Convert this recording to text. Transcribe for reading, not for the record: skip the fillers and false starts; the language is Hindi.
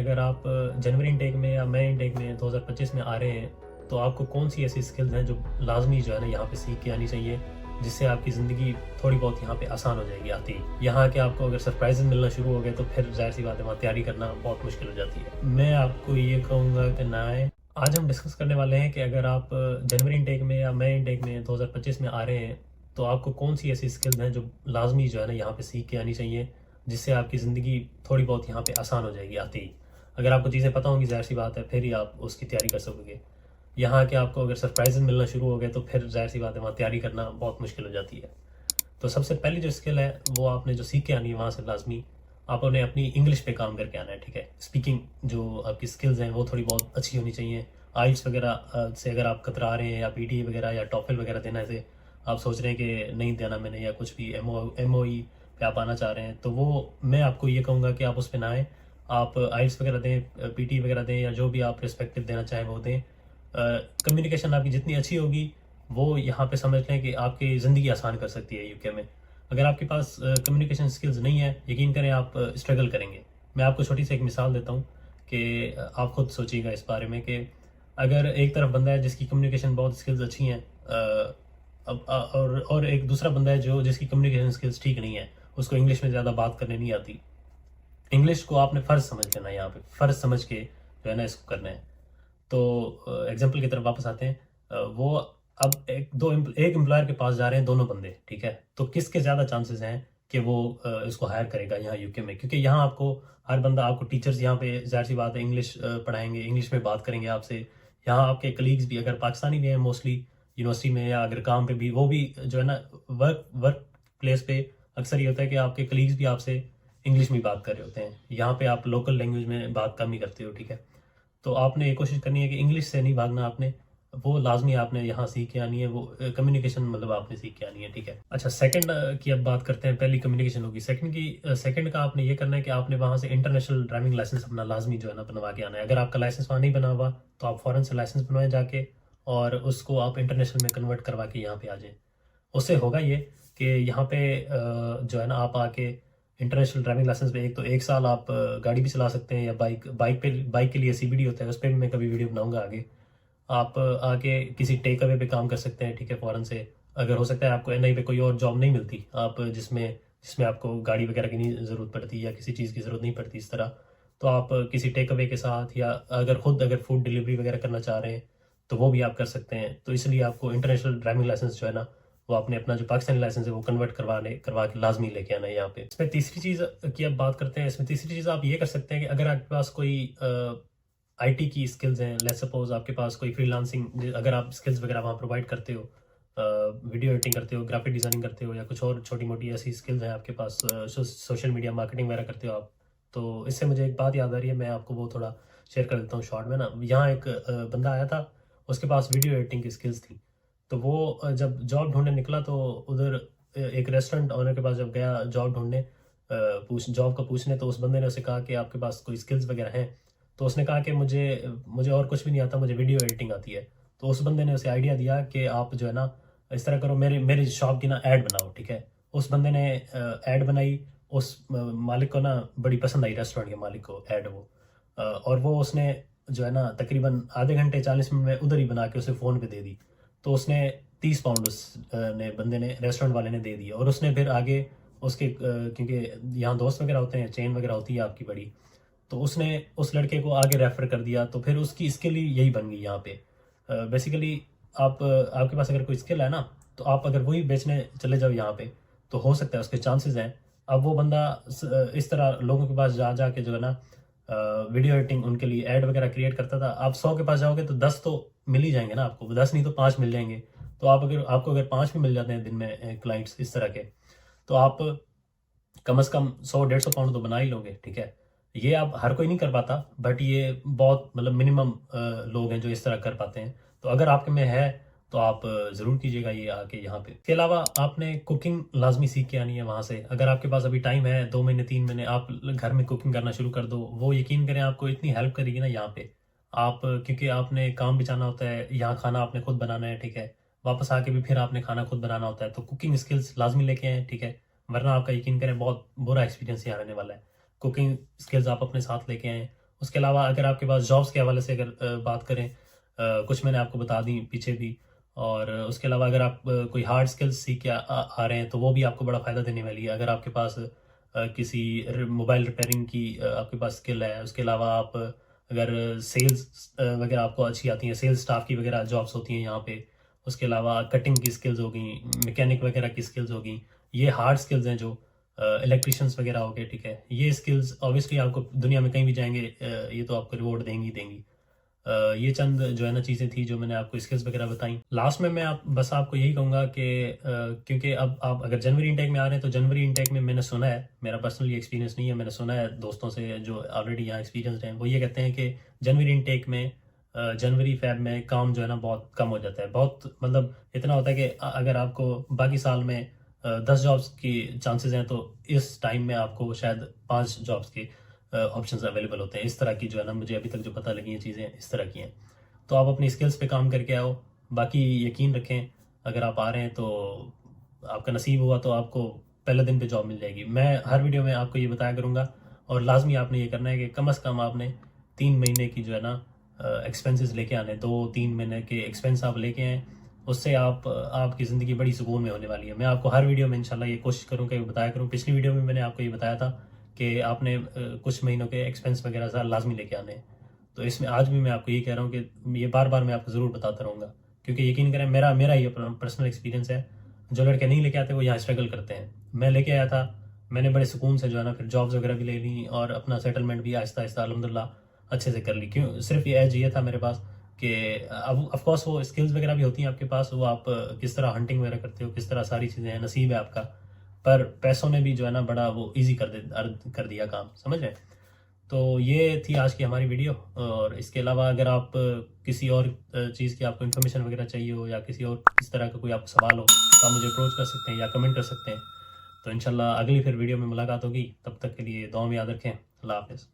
अगर आप जनवरी इनटेक में या मई इनटेक में 2025 में आ रहे हैं तो आपको कौन सी ऐसी स्किल्स हैं जो लाजमी जो है ना यहाँ पे सीख के आनी चाहिए, जिससे आपकी ज़िंदगी थोड़ी बहुत यहाँ पे आसान हो जाएगी आती ही। यहाँ के आपको अगर सरप्राइजेज मिलना शुरू हो गए तो फिर जाहिर सी बात है वहाँ तैयारी करना बहुत मुश्किल हो जाती है। मैं आपको ये कहूँगा कि ना आए। आज हम डिस्कस करने वाले हैं कि अगर आप जनवरी इनटेक में या मई इनटेक में 2025 में आ रहे हैं तो आपको कौन सी ऐसी स्किल्स हैं जो लाजमी जो है ना यहाँ पे सीख के आनी चाहिए, जिससे आपकी ज़िंदगी थोड़ी बहुत यहाँ पे आसान हो जाएगी आती ही। अगर आपको चीज़ें पता होंगी जाहिर सी बात है फिर ही आप उसकी तैयारी कर सकोगे। यहाँ के आपको अगर सरप्राइजेज मिलना शुरू हो गए तो फिर जाहिर सी बात है वहाँ तैयारी करना बहुत मुश्किल हो जाती है। तो सबसे पहली जो स्किल है वो आपने जो सीख के आनी है वहाँ से लाजमी आपने अपनी इंग्लिश पे काम करके आना है, ठीक है। स्पीकिंग जो आपकी स्किल्स हैं वो थोड़ी बहुत अच्छी होनी चाहिए। आइल्स वगैरह से अगर आप कतरा रहे हैं या पीटी वगैरह या टॉफल वगैरह देना है, आप सोच रहे हैं कि नहीं देना मैंने या कुछ भी एमओई पे आप आना चाह रहे हैं तो वो मैं आपको ये कहूँगा कि आप उस पर ना आए। आप आइल्स वगैरह दें, पीटी वगैरह दें या जो भी आप रिस्पेक्टिव देना चाहें वो दें। कम्युनिकेशन आपकी जितनी अच्छी होगी वो यहाँ पे समझ लें कि आपकी ज़िंदगी आसान कर सकती है यूके में। अगर आपके पास कम्युनिकेशन स्किल्स नहीं है, यकीन करें आप स्ट्रगल करेंगे। मैं आपको छोटी सी एक मिसाल देता हूँ कि आप खुद सोचिएगा इस बारे में कि अगर एक तरफ बंदा है जिसकी कम्युनिकेशन बहुत स्किल्स अच्छी हैं, और एक दूसरा बंदा है जो जिसकी कम्युनिकेशन स्किल्स ठीक नहीं है, उसको इंग्लिश में ज़्यादा बात करने नहीं आती। इंग्लिश को आपने फ़र्ज समझ लेना है, यहाँ पे फ़र्ज समझ के जो है ना इसको करना है। तो एग्जाम्पल की तरफ वापस आते हैं। वो अब एक एम्प्लॉयर के पास जा रहे हैं दोनों बंदे, ठीक है। तो किसके ज़्यादा चांसेस हैं कि वो इसको हायर करेगा यहाँ यूके में, क्योंकि यहाँ आपको हर बंदा, आपको टीचर्स यहाँ पे जाहिर सी बात है इंग्लिश पढ़ाएंगे, इंग्लिश में बात करेंगे आपसे। यहाँ आपके कलीग्स भी अगर पाकिस्तानी भी हैं मोस्टली यूनिवर्सिटी में या अगर काम पे भी, वो भी जो है ना वर्क प्लेस पे अक्सर ये होता है कि आपके कलीग्स भी आपसे इंग्लिश में बात कर रहे होते हैं। यहाँ पे आप लोकल लैंग्वेज में बात कम ही करते हो, ठीक है। तो आपने ये कोशिश करनी है कि इंग्लिश से नहीं भागना, आपने वो लाजमी आपने यहाँ सीख के आनी है, वो कम्युनिकेशन मतलब आपने सीख के आनी है, ठीक है। अच्छा, सेकंड की अब बात करते हैं। पहली कम्युनिकेशन होगी, सेकंड का आपने ये करना है कि आपने वहाँ से इंटरनेशनल ड्राइविंग लाइसेंस अपना लाजमी जो है ना बनवा के आना है। अगर आपका लाइसेंस वहाँ नहीं बना हुआ तो आप फ़ौरन से लाइसेंस बनवाएं जाके, और उसको आप इंटरनेशनल में कन्वर्ट करवा के यहाँ पे आ जाएँ। उससे होगा ये कि यहाँ पे जो है ना आप आके इंटरनेशनल ड्राइविंग लाइसेंस पे एक तो एक साल आप गाड़ी भी चला सकते हैं, या बाइक के लिए सीबीडी होता है, उस पर भी मैं कभी वीडियो बनाऊंगा आगे। आप आके किसी टेक अवे पे काम कर सकते हैं, ठीक है, फ़ौरन से। अगर हो सकता है आपको एनआई पे कोई और जॉब नहीं मिलती, आप जिसमें जिसमें आपको गाड़ी वगैरह की नहीं ज़रूरत पड़ती या किसी चीज़ की ज़रूरत नहीं पड़ती इस तरह, तो आप किसी टेक अवे के साथ या अगर फूड डिलीवरी वगैरह करना चाह रहे हैं तो वो भी आप कर सकते हैं। तो इसलिए आपको इंटरनेशनल ड्राइविंग लाइसेंस जो है ना वो आपने अपना जो पाकिस्तानी लाइसेंस है वो कन्वर्ट करवा के लाजमी लेके आना है यहाँ पे। इसमें तीसरी चीज़ की अब बात करते हैं। इसमें तीसरी चीज़ आप ये कर सकते हैं कि अगर आपके पास कोई आईटी की स्किल्स हैं, लेट्स सपोज आपके पास कोई फ्रीलांसिंग, अगर आप स्किल्स वगैरह वहाँ प्रोवाइड करते हो, वीडियो एडिटिंग करते हो, ग्राफिक डिज़ाइनिंग करते हो, या कुछ और छोटी मोटी ऐसी स्किल्स हैं आपके पास, सोशल मीडिया मार्केटिंग वगैरह करते हो आप, तो इससे मुझे एक बात याद आ रही है, मैं आपको वो थोड़ा शेयर कर देता हूँ शॉर्ट में ना। यहाँ एक बंदा आया था, उसके पास वीडियो एडिटिंग की स्किल्स थी। तो वो जब जॉब ढूंढने निकला तो उधर एक रेस्टोरेंट ओनर के पास जब गया जॉब ढूंढने, जॉब का पूछने, तो उस बंदे ने उसे कहा कि आपके पास कोई स्किल्स वगैरह हैं। तो उसने कहा कि मुझे मुझे और कुछ भी नहीं आता, मुझे वीडियो एडिटिंग आती है। तो उस बंदे ने उसे आइडिया दिया कि आप जो है ना इस तरह करो, मेरे मेरी शॉप की ना ऐड बनाओ, ठीक है। उस बंदे ने ऐड बनाई। उस मालिक को ना बड़ी पसंद आई, रेस्टोरेंट के मालिक को ऐड वो, और वो उसने जो है ना तकरीबन आधे घंटे 40 मिनट में उधर ही बना के उसे फ़ोन पे दे दी। तो उसने 30 पाउंड उस ने बंदे ने, रेस्टोरेंट वाले ने दे दिया। और उसने फिर आगे उसके क्योंकि यहाँ दोस्त वगैरह होते हैं, चेन वगैरह होती है आपकी बड़ी, तो उसने उस लड़के को आगे रेफ़र कर दिया। तो फिर उसकी स्किल ही यही बन गई यहाँ पे। बेसिकली आपके पास अगर कोई स्किल है ना, तो आप अगर वही बेचने चले जाओ यहाँ पे, तो हो सकता है उसके चांसेस हैं। अब वो बंदा इस तरह लोगों के पास जा जा के जो है ना वीडियो एडिटिंग उनके लिए ऐड वगैरह क्रिएट करता था। आप 100 के पास जाओगे तो 10 तो मिल ही जाएंगे ना आपको, 10 नहीं तो 5 मिल जाएंगे। तो आपको अगर 5 भी मिल जाते हैं दिन में क्लाइंट्स इस तरह के, तो आप कम से कम 100-150 पाउंड तो बना ही लोगे, ठीक है। ये आप हर कोई नहीं कर पाता, बट ये बहुत मतलब मिनिमम लोग हैं जो इस तरह कर पाते हैं। तो अगर आपके में है तो आप ज़रूर कीजिएगा ये आके यहाँ पे। इसके अलावा आपने कुकिंग लाजमी सीख के आनी है वहाँ से। अगर आपके पास अभी टाइम है 2 महीने 3 महीने, आप घर में कुकिंग करना शुरू कर दो। वो यकीन करें आपको इतनी हेल्प करेगी ना यहाँ पे। आप क्योंकि आपने काम भी जाना होता है, यहाँ खाना आपने खुद बनाना है, ठीक है। वापस आके भी फिर आपने खाना खुद बनाना होता है, तो कुकिंग स्किल्स लाजमी लेके आए, ठीक है। वरना आपका यकीन करें बहुत बुरा एक्सपीरियंस यहाँ रहने वाला है। कुकिंग स्किल्स आप अपने साथ लेके आएँ। उसके अलावा अगर आपके पास जॉब्स के हवाले से अगर बात करें, कुछ मैंने आपको बता दी पीछे भी। और उसके अलावा अगर आप कोई हार्ड स्किल्स सीख के आ रहे हैं तो वो भी आपको बड़ा फ़ायदा देने वाली है। अगर आपके पास किसी मोबाइल रिपेयरिंग की आपके पास स्किल है, उसके अलावा आप अगर सेल्स वगैरह आपको अच्छी आती है, सेल्स स्टाफ की वगैरह जॉब्स होती हैं यहाँ पे। उसके अलावा कटिंग की स्किल्स हो गई, मैकेनिक वगैरह की स्किल्स हो गई, ये हार्ड स्किल्स हैं जो इलेक्ट्रिशियंस वगैरह हो गए, ठीक है। ये स्किल्स ऑब्वियसली आपको दुनिया में कहीं भी जाएंगे ये तो आपको रिवॉर्ड देंगी ही देंगी। ये चंद जो है ना चीज़ें थी जो मैंने आपको स्किल्स वगैरह बताई। लास्ट में मैं बस आपको यही कहूँगा कि क्योंकि अब आप अगर जनवरी इनटेक में आ रहे हैं तो जनवरी इनटेक में मैंने सुना है, मेरा पर्सनली एक्सपीरियंस नहीं है, मैंने सुना है दोस्तों से जो ऑलरेडी यहाँ एक्सपीरियंस हैं, वो ये कहते हैं कि जनवरी इनटेक में जनवरी फेब में काम जो है ना बहुत कम हो जाता है। बहुत मतलब इतना होता है कि अगर आपको बाकी साल में 10 जॉब्स की चांसेस हैं तो इस टाइम में आपको शायद 5 जॉब्स के ऑप्शंस अवेलेबल होते हैं। इस तरह की जो है ना मुझे अभी तक जो पता लगी हैं चीज़ें इस तरह की हैं। तो आप अपनी स्किल्स पे काम करके आओ, बाकी यकीन रखें अगर आप आ रहे हैं तो आपका नसीब हुआ तो आपको पहले दिन पे जॉब मिल जाएगी। मैं हर वीडियो में आपको ये बताया करूँगा और लाजमी आपने ये करना है कि कम से कम आपने 3 महीने की जो है ना एक्सपेंसेस लेके आने, 2-3 महीने के एक्सपेंस आप लेके आएँ। उससे आपकी ज़िंदगी बड़ी सुकून में होने वाली है। मैं आपको हर वीडियो में इंशाल्लाह ये कोशिश करूँगा कि बताया करूँ। पिछली वीडियो में मैंने आपको ये बताया था कि आपने कुछ महीनों के एक्सपेंस वगैरह सा लाजमी लेके आने हैं। तो इसमें आज भी मैं आपको ये कह रहा हूँ कि ये बार बार मैं आपको ज़रूर बताता रहूँगा, क्योंकि यकीन करें मेरा ये पर्सनल एक्सपीरियंस है। जो लड़के नहीं लेके आते वो यहाँ स्ट्रगल करते हैं। मैं लेके आया था, मैंने बड़े सुकून से जो है ना फिर जॉब्स वगैरह भी ले ली और अपना सेटलमेंट भी आहिस्ता आहिस्ता अल्हम्दुलिल्लाह अच्छे से कर ली। क्यों? सिर्फ ये एज ये था मेरे पास कि अब ऑफकोर्स वो स्किल्स वगैरह भी होती हैं आपके पास, वो आप किस तरह हंटिंग वगैरह करते हो, किस तरह सारी चीज़ें हैं, नसीब है आपका। पर पैसों ने भी जो है ना बड़ा वो ईजी कर दिया काम, समझ रहे हैं। तो ये थी आज की हमारी वीडियो। और इसके अलावा अगर आप किसी और चीज़ की आपको इन्फॉर्मेशन वगैरह चाहिए हो या किसी और इस तरह का कोई आपको सवाल हो तो आप मुझे अप्रोच कर सकते हैं या कमेंट कर सकते हैं। तो इंशाल्लाह अगली फिर वीडियो में मुलाकात होगी, तब तक के लिए दुआ में याद रखें। अल्लाह हाफ़िज़।